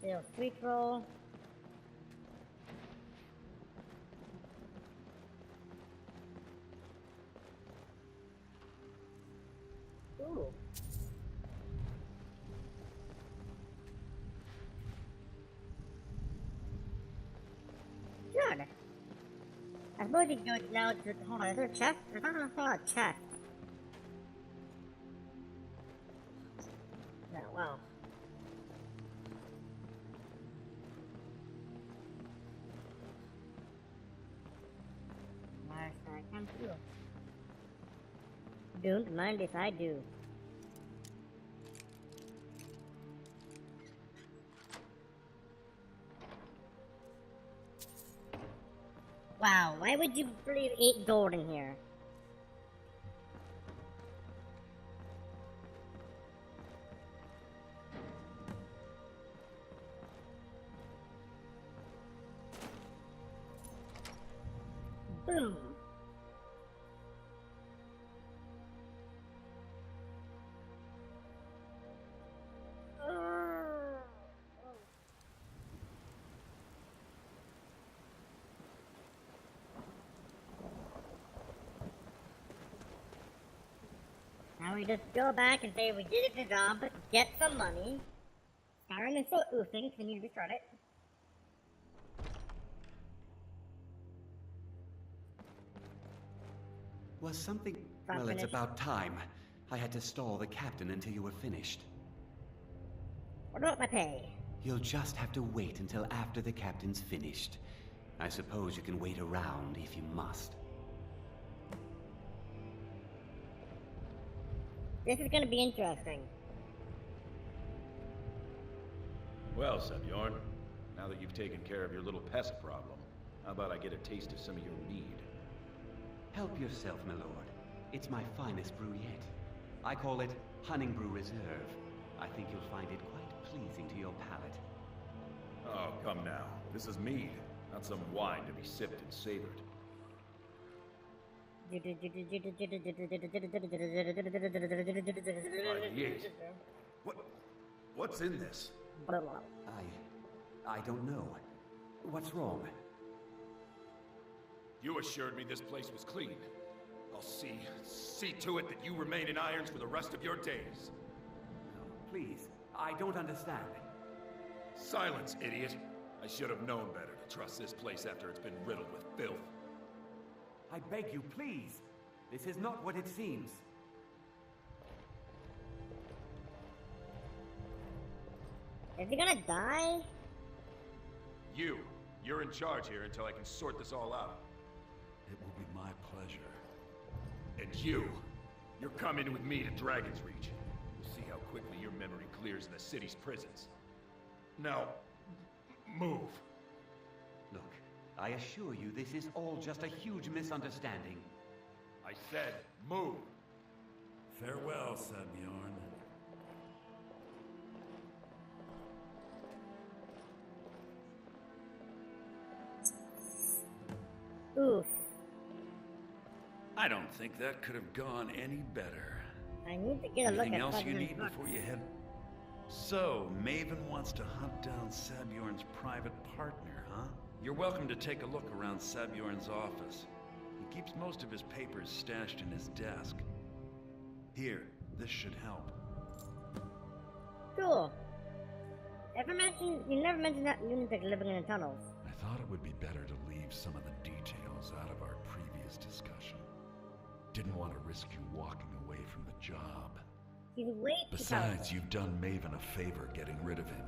Still street roll. Ooh. Good. I suppose you go now to hold on, is there a chest? I thought I saw a chest. No, well. I can't do. Don't mind if I do. Wow, why would you leave 8 gold in here? Boom! Now we just go back and say we did a good job, get some money. Skyrim is still oofing, continue to restart it. Was something... Not well, finished. it's about time. I had to stall the captain until you were finished. What about my pay? You'll just have to wait until after the captain's finished. I suppose you can wait around if you must. This is gonna be interesting. Well, Sebjorn, now that you've taken care of your little pest problem, how about I get a taste of some of your mead? Help yourself, my lord. It's my finest brew yet. I call it Hunting Brew Reserve. I think you'll find it quite pleasing to your palate. Oh, come now. This is mead, not some wine to be sipped and savored. Yes. What's in this? I don't know. What's wrong? You assured me this place was clean. I'll see to it that you remain in irons for the rest of your days. Please, I don't understand. Silence, idiot. I should have known better to trust this place after it's been riddled with filth. I beg you, please. This is not what it seems. Is he gonna die? You're in charge here until I can sort this all out. It will be my pleasure. And you're coming with me to Dragon's Reach. We'll see how quickly your memory clears in the city's prisons. Now, move. Look, I assure you this is all just a huge misunderstanding. I said, move. Farewell, Sebjorn. Oof. I don't think that could have gone any better. I need to get a look Anything at else you President need Bucks. before you head? So, Maven wants to hunt down Sebjorn's private partner, huh? You're welcome to take a look around Sebjorn's office. He keeps most of his papers stashed in his desk. Here, this should help. Cool. You never mentioned that lunatic living in the tunnels. I thought it would be better to leave some of the details out of our previous discussion. Didn't want to risk you walking away from the job. He's way too Besides, powerful. you've done Maven a favor getting rid of him,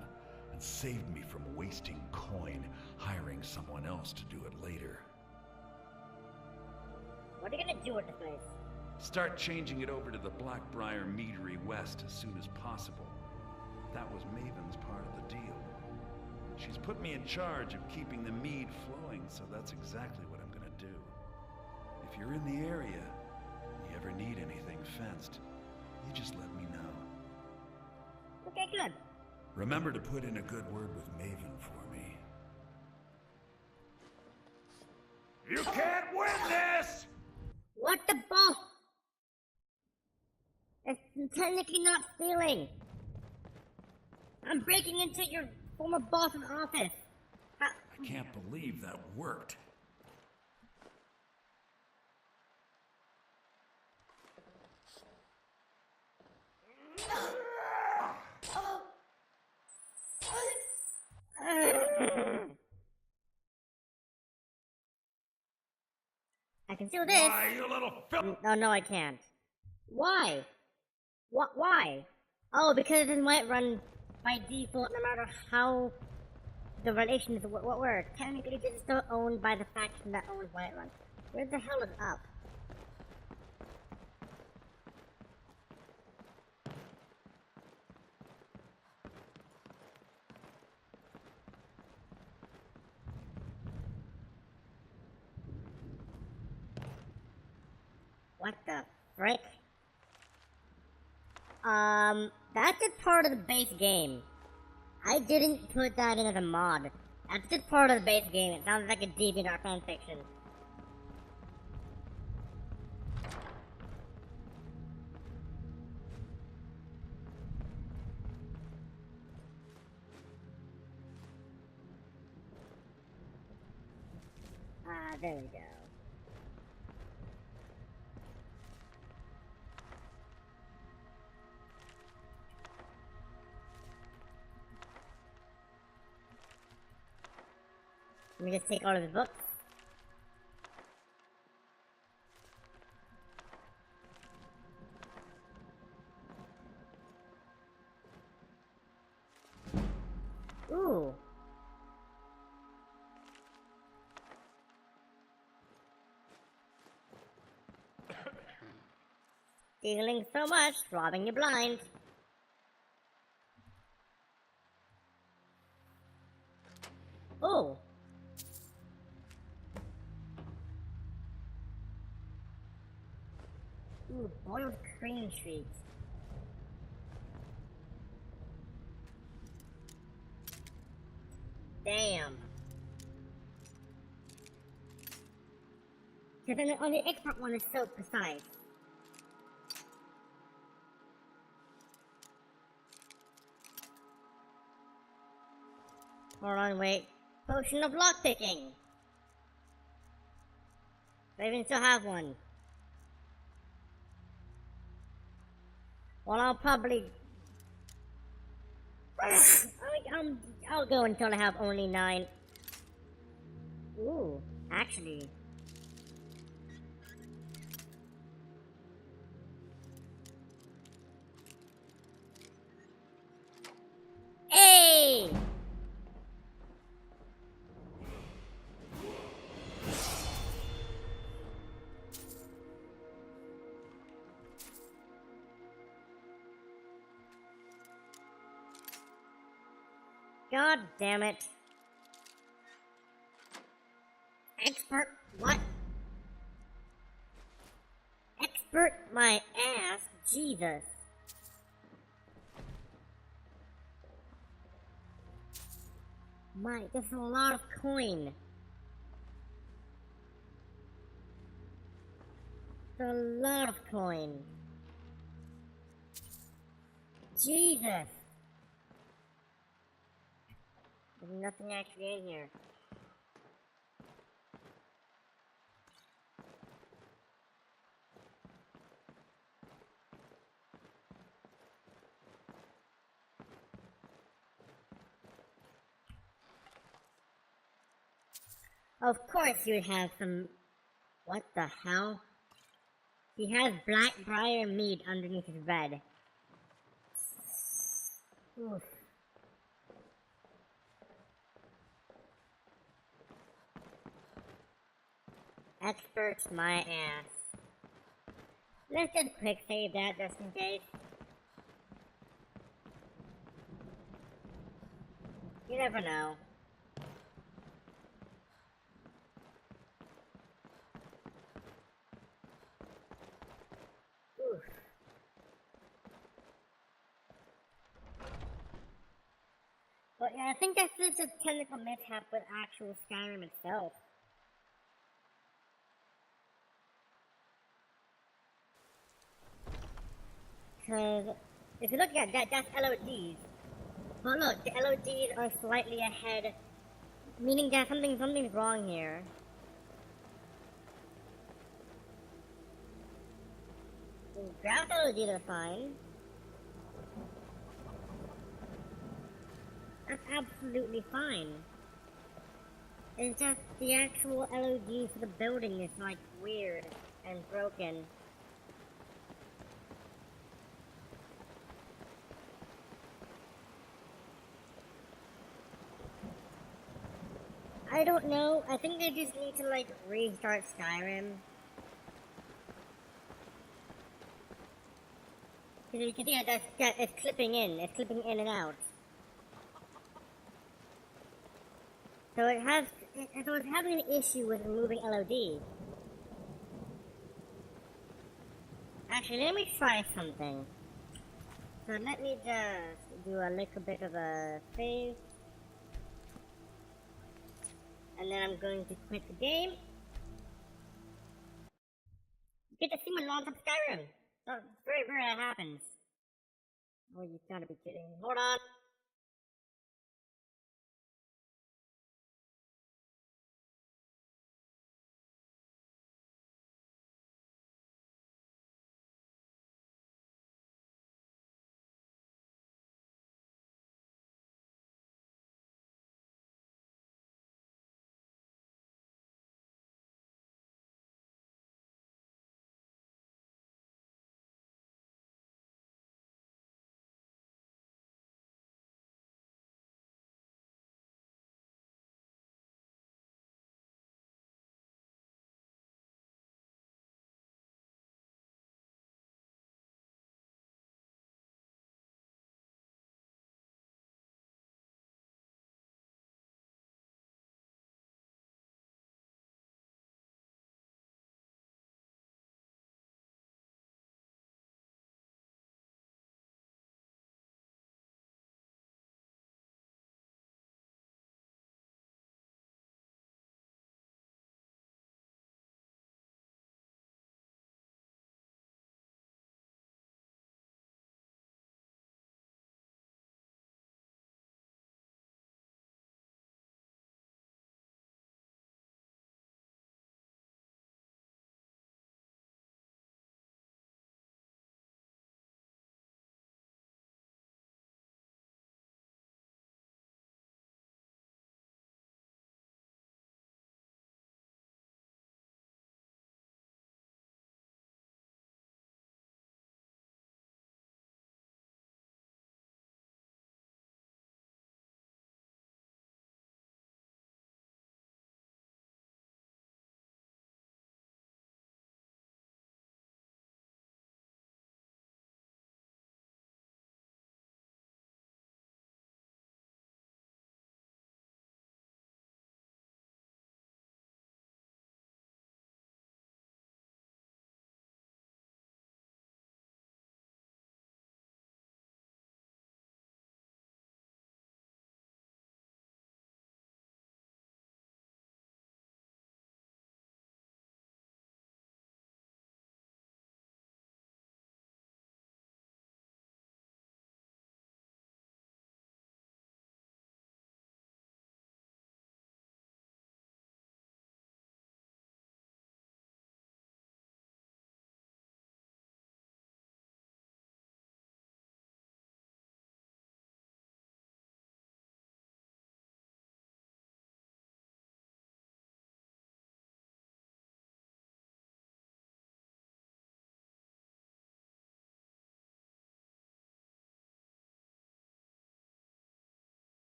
and saved me from wasting coin hiring someone else to do it later. What are you gonna do with this place? Start changing it over to the Blackbriar Meadery West as soon as possible. That was Maven's part of the deal. She's put me in charge of keeping the mead flowing, so that's exactly what I'm gonna do. If you're in the area, and you ever need anything fenced, you just let me know. Okay, good. Remember to put in a good word with Maven for me. You can't win this! What the ball? It's technically not stealing. I'm breaking into your Former boss's office. I can't believe that worked. I can do this. Why, you little No, I can't. Why? Why? Oh, because it doesn't run by default no matter how the relations were. Technically, this is still owned by the faction that owns Whiterun. Where the hell is up? What the frick? That's just part of the base game. I didn't put that in as a mod. That's just part of the base game. It sounds like a DeviantArt fanfiction. There we go. Let me just take all of the books. Ooh. Stealing so much, robbing you blind. Oh. Ooh, boiled cream treats. Damn. Because on the expert one is so precise. Hold on, wait. Potion of lockpicking. I even still have one. Well, I'll probably... I'll go until I have only 9. Ooh, actually... Hey! God damn it. Expert what? Expert my ass? Jesus. That's a lot of coin. That's a lot of coin. Jesus. There's nothing actually in here. Of course you have some... What the hell? He has Blackbriar meat underneath his bed. Oof. Experts my ass. Let's just quick save that just in case. You never know. Oof. But yeah, I think that's just a technical mishap with actual Skyrim itself. Because if you look at that, that's LODs. But look, the LODs are slightly ahead, meaning that something's wrong here. Ground LODs are fine. That's absolutely fine. It's just the actual LOD for the building is like weird and broken. I don't know. I think they just need to like restart Skyrim. Because you can see that it's clipping in. It's clipping in and out. So it's having an issue with removing LOD. Actually, let me try something. So let me just do a little bit of a save. And then I'm going to quit the game. You get to see my launch of Skyrim. That's very rare that happens. Oh, you gotta be kidding. Hold on.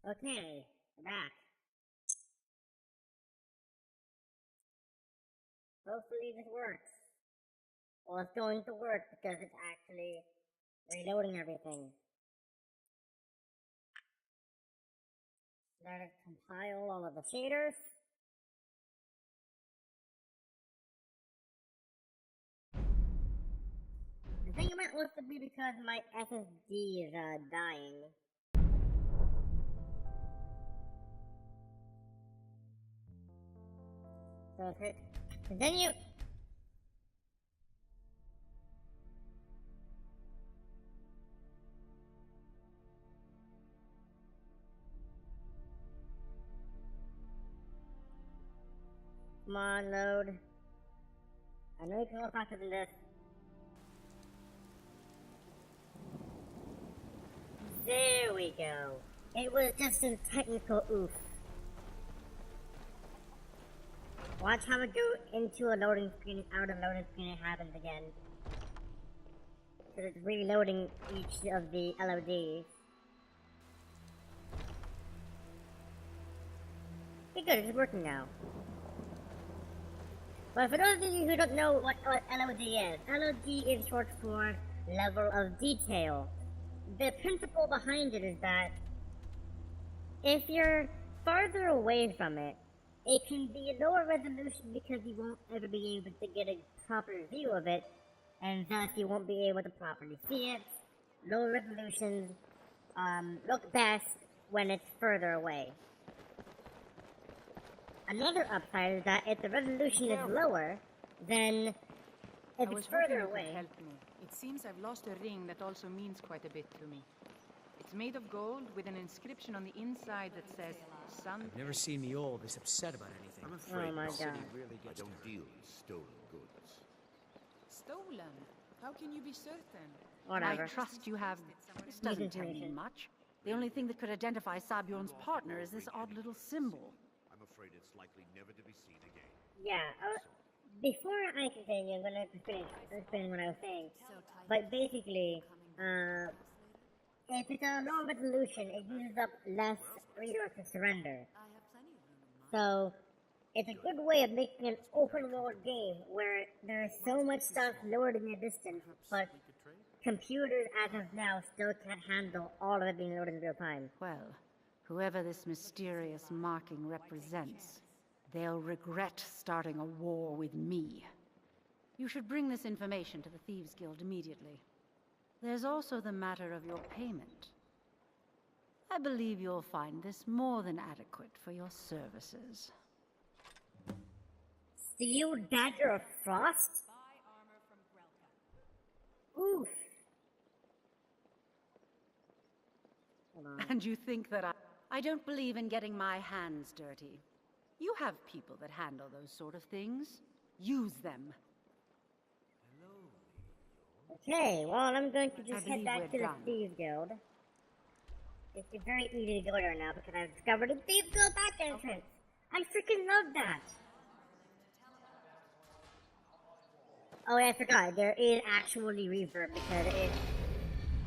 Okay, we're back. Hopefully this works. Well, it's going to work because it's actually reloading everything. Let it compile all of the shaders. I think it might also be because my SSD is dying. So hit continue. I Come on, load. I know you can go faster than this. There we go. It was just a technical oof. Watch how it go into a loading screen, out of loading screen, it happens again. So it's reloading each of the LODs. Okay, good, it's working now. But for those of you who don't know what LOD is short for level of detail. The principle behind it is that if you're farther away from it, it can be a lower resolution because you won't ever be able to get a proper view of it, and thus you won't be able to properly see it. Lower resolutions look best when it's further away. Another upside is that if the resolution is lower, then if it's further away... Help me. It seems I've lost a ring that also means quite a bit to me. It's made of gold with an inscription on the inside that says, "Son." I've never seen the old this upset about anything. I'm afraid Oh my the city God. really gets I don't deal in stolen goods. Stolen? How can you be certain? Whatever. I trust you have... This doesn't tell me much. The only thing that could identify Sabjorn's partner is this odd little symbol. I'm afraid it's likely never to be seen again. Yeah, before I continue, I'm gonna finish what I was saying. But basically, if it's a low resolution, it uses up less resources to surrender. So, it's a good way of making an open world game where there's so much stuff lowered in the distance, but computers as of now still can't handle all of it being loaded in real time. Well, whoever this mysterious marking represents, they'll regret starting a war with me. You should bring this information to the Thieves Guild immediately. There's also the matter of your payment. I believe you'll find this more than adequate for your services. Steel Dagger of Frost? Oof. Hold on. And you think that I don't believe in getting my hands dirty. You have people that handle those sort of things. Use them. Okay, well, I'm going to just head believe back we're to the done. Thieves Guild. It's very easy to go there now because I've discovered a Thieves Guild back entrance. I freaking love that. Oh, yeah, I forgot. There is actually reverb because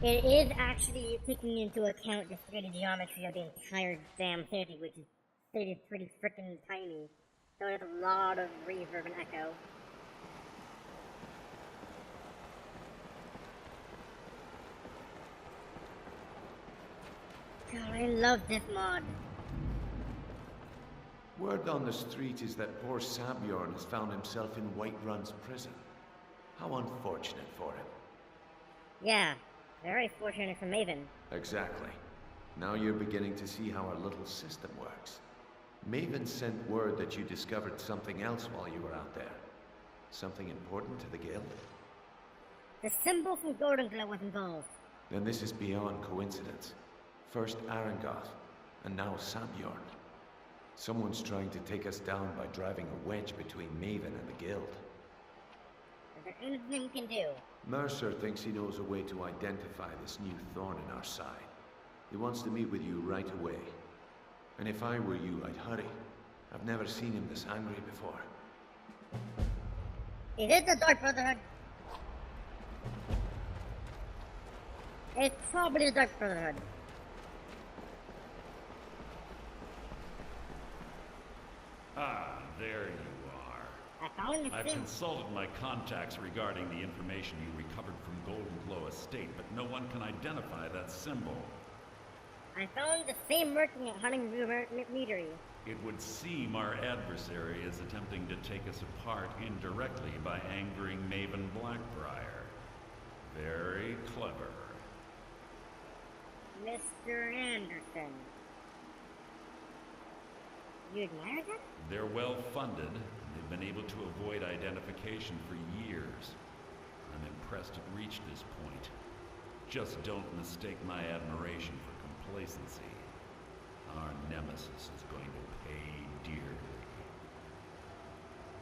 it is actually taking into account the 3D geometry of the entire damn city, which is pretty freaking tiny. So there's a lot of reverb and echo. God, I love this mod. Word on the street is that poor Sabjorn has found himself in Whiterun's prison. How unfortunate for him. Yeah, very fortunate for Maven. Exactly. Now you're beginning to see how our little system works. Maven sent word that you discovered something else while you were out there. Something important to the guild? The symbol from Golden Glow was involved. Then this is beyond coincidence. First Arangoth, and now Sabjorn. Someone's trying to take us down by driving a wedge between Maven and the guild. Is there anything we can do? Mercer thinks he knows a way to identify this new thorn in our side. He wants to meet with you right away. And if I were you, I'd hurry. I've never seen him this angry before. Is it the Dark Brotherhood? It's probably the Dark Brotherhood. Ah, there you are. I found the I've thing. consulted my contacts regarding the information you recovered from Golden Glow Estate, but no one can identify that symbol. I found the same working at Hunting Meadery. It would seem our adversary is attempting to take us apart indirectly by angering Maven Blackbriar. Very clever. Mr. Anderson. You admire that? They're well funded. They've been able to avoid identification for years. I'm impressed it reached this point. Just don't mistake my admiration for complacency. Our nemesis is going to pay dearly.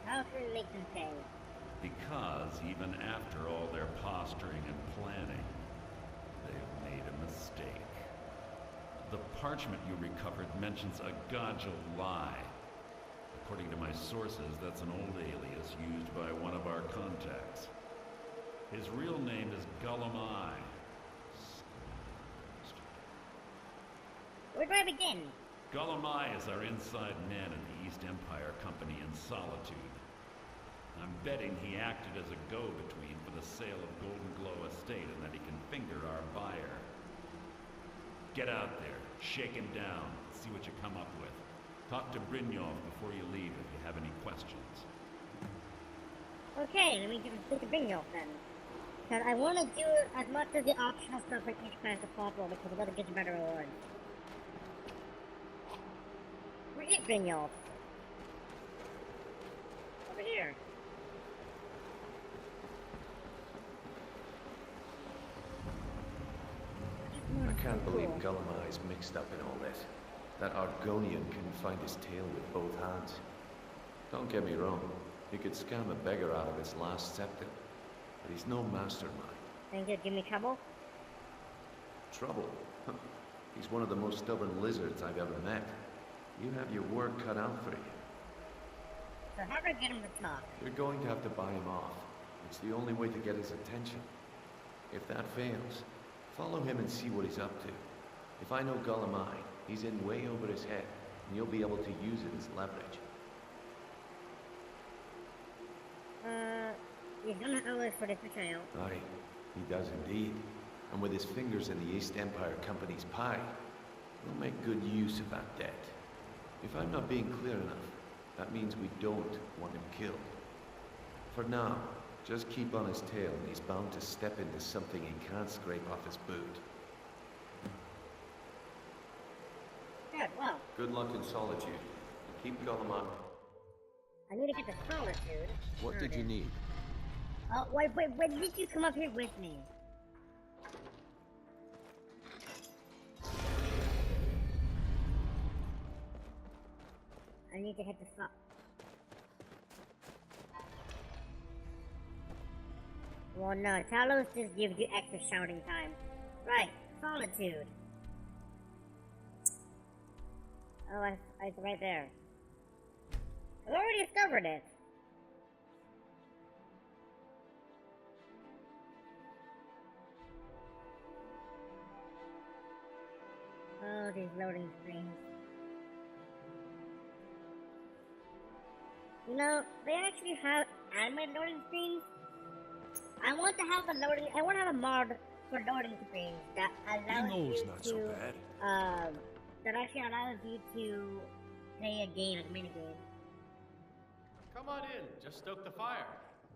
How can we make them pay? Because even after all their posturing and planning, they've made a mistake. The parchment you recovered mentions a Gajal lie. According to my sources, that's an old alias used by one of our contacts. His real name is Gullumai. Where do I begin? Gullumai is our inside man in the East Empire Company in Solitude. I'm betting he acted as a go-between for the sale of Golden Glow Estate and that he can finger our buyer. Get out there, shake him down, see what you come up with. Talk to Brynjolf before you leave if you have any questions. Okay, let me think of Brynjolf then. Because I want to do as much of the optional stuff for each class as possible because I'm going to get better rewards. Where is Brynjolf? Over here. I can't believe Gullumai's mixed up in all this. That Argonian couldn't find his tail with both hands. Don't get me wrong, he could scam a beggar out of his last septim, but he's no mastermind. Think he'll give me trouble? Trouble? He's one of the most stubborn lizards I've ever met. You have your work cut out for you. So how do I get him to talk? You're going to have to buy him off. It's the only way to get his attention. If that fails, follow him and see what he's up to. If I know Gullumai, he's in way over his head, and you'll be able to use it as leverage. He's gonna owe us for this betrayal. Aye, he does indeed. And with his fingers in the East Empire Company's pie, we'll make good use of that debt. If I'm not being clear enough, that means we don't want him killed. For now, just keep on his tail and he's bound to step into something he can't scrape off his boot. Good, well. Good luck in Solitude. Keep Gullumai. I need to get the Solitude. What did you need? Oh, wait, when did you come up here with me? I need to hit the stop. Well, no, Talos just gives you extra shouting time. Right, Solitude. Oh, it's right there. I've already discovered it. Oh, these loading screens. You know, they actually have animated loading screens. I want to have a mod for loading screens that allows you not to, so bad. that actually allows you to play a game, like a mini game. Come on in, just stoke the fire.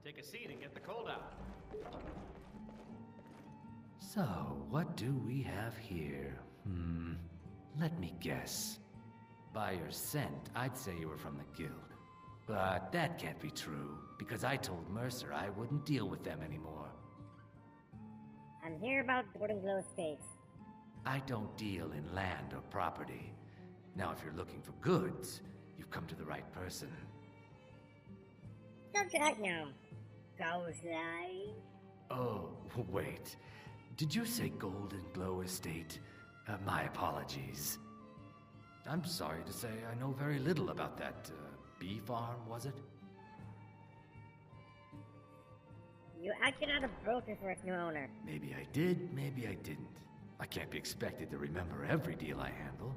Take a seat and get the cold out. So, what do we have here? Let me guess. By your scent, I'd say you were from the guild. But that can't be true, because I told Mercer I wouldn't deal with them anymore. I'm here about Golden Glow Estates. I don't deal in land or property. Now, if you're looking for goods, you've come to the right person. Don't that now. Goes lie. Oh, wait. Did you say Golden Glow Estate? My apologies. I'm sorry to say I know very little about that, bee farm, was it? You acted out a broker for its new owner. Maybe I did, maybe I didn't. I can't be expected to remember every deal I handle.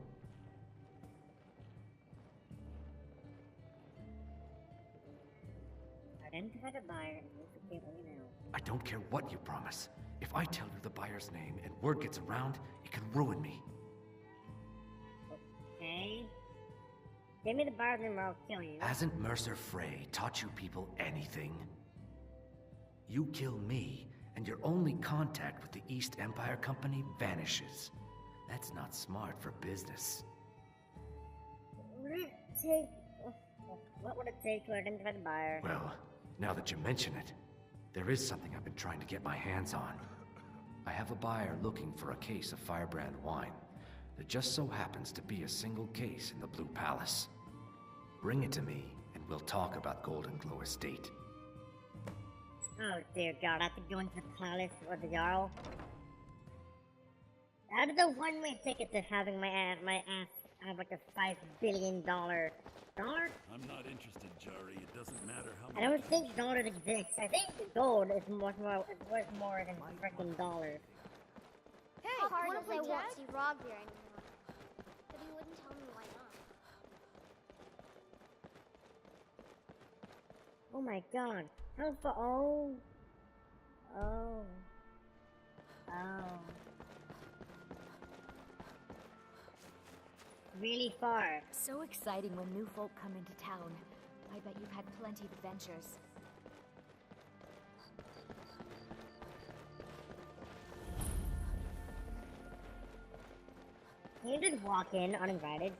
Identify the buyer and use the cable now. I don't care what you promise. If I tell you the buyer's name and word gets around, it can ruin me. Okay. Give me the buyer's name or I'll kill you. Hasn't Mercer Frey taught you people anything? You kill me, and your only contact with the East Empire Company vanishes. That's not smart for business. What would it take to identify the buyer? Well, now that you mention it, there is something I've been trying to get my hands on. I have a buyer looking for a case of Firebrand wine. There just so happens to be a single case in the Blue Palace. Bring it to me, and and we'll talk about Golden Glow Estate. Oh dear God, I have to go into the palace or the Jarl. That is the one-way ticket to having my ass have like a $5 billion dollar. I'm not interested, Jari. It doesn't matter how I don't think dollars exist. I think gold is worth more than freaking dollars. Hey, hard as I won't see Rob here anymore. But he wouldn't tell me why not. Oh my God. How far? Oh. Really far. So exciting when new folk come into town. I bet you've had plenty of adventures. Can you just walk in uninvited?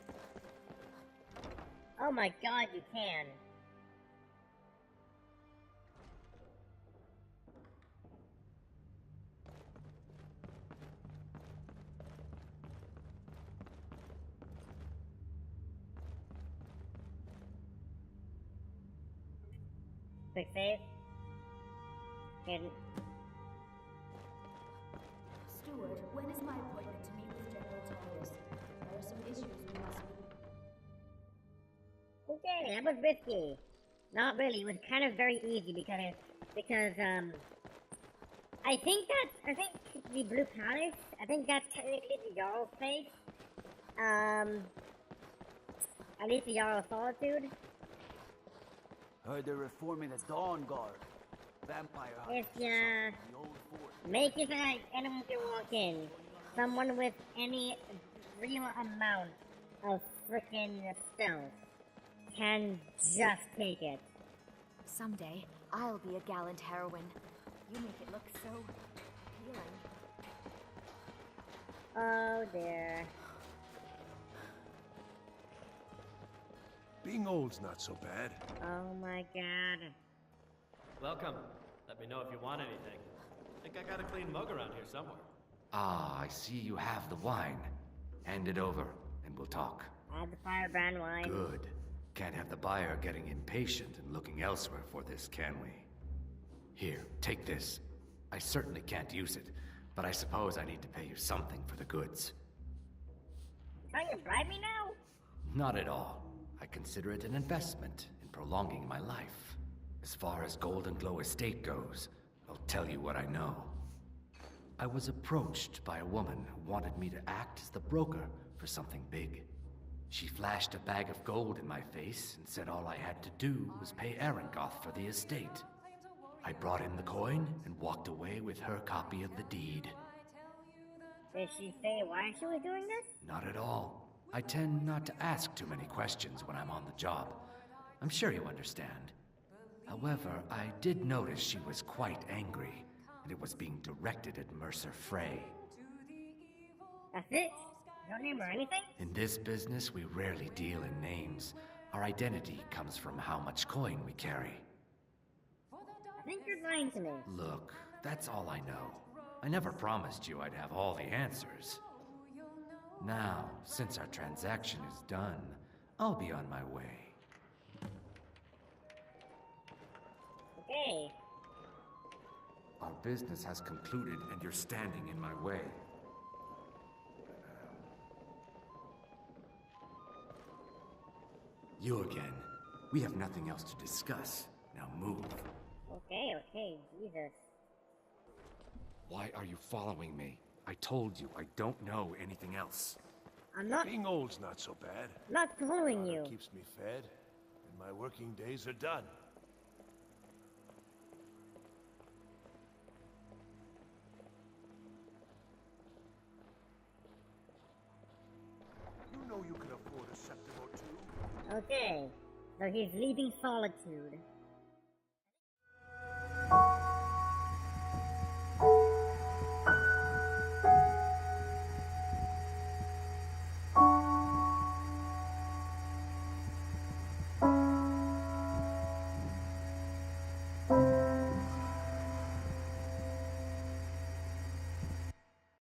Oh my God, you can. Quick save. Hidden. Steward, when is my appointment to meet with General Tigers? There are some issues we must meet. Okay, that was risky. Not really. It was kind of very easy because I think the Blue Palace. I think that's technically the Jarl's place. At least the Jarl of Solitude. Heard they're reforming the Dawn Guard. Vampire hunters. If ya make it like anyone can walk in, someone with any real amount of freaking stealth can just take it. Someday, I'll be a gallant heroine. You make it look so appealing. Oh dear. Being old's not so bad. Oh my God. Welcome. Let me know if you want anything. Think I got a clean mug around here somewhere. Ah, I see you have the wine. Hand it over, and we'll talk. I have the firebrand wine. Good. Can't have the buyer getting impatient and looking elsewhere for this, can we? Here, take this. I certainly can't use it, but I suppose I need to pay you something for the goods. Trying to bribe me now? Not at all. I consider it an investment in prolonging my life. As far as Golden Glow Estate goes, I'll tell you what I know. I was approached by a woman who wanted me to act as the broker for something big. She flashed a bag of gold in my face and said all I had to do was pay Arangoth for the estate. I brought in the coin and walked away with her copy of the deed. Did she say why she was doing this? Not at all. I tend not to ask too many questions when I'm on the job. I'm sure you understand. However, I did notice she was quite angry, and it was being directed at Mercer Frey. That's it? No name or anything? In this business, we rarely deal in names. Our identity comes from how much coin we carry. I think you're lying to me. Look, that's all I know. I never promised you I'd have all the answers. Now, since our transaction is done, I'll be on my way. Okay. Our business has concluded and you're standing in my way. You again. We have nothing else to discuss. Now move. Okay, Jesus. Why are you following me? I told you I don't know anything else. I'm not... Being old's not so bad. I'm not following you. It keeps me fed, and my working days are done. You know you can afford a septim or two. Okay, so he's leaving Solitude.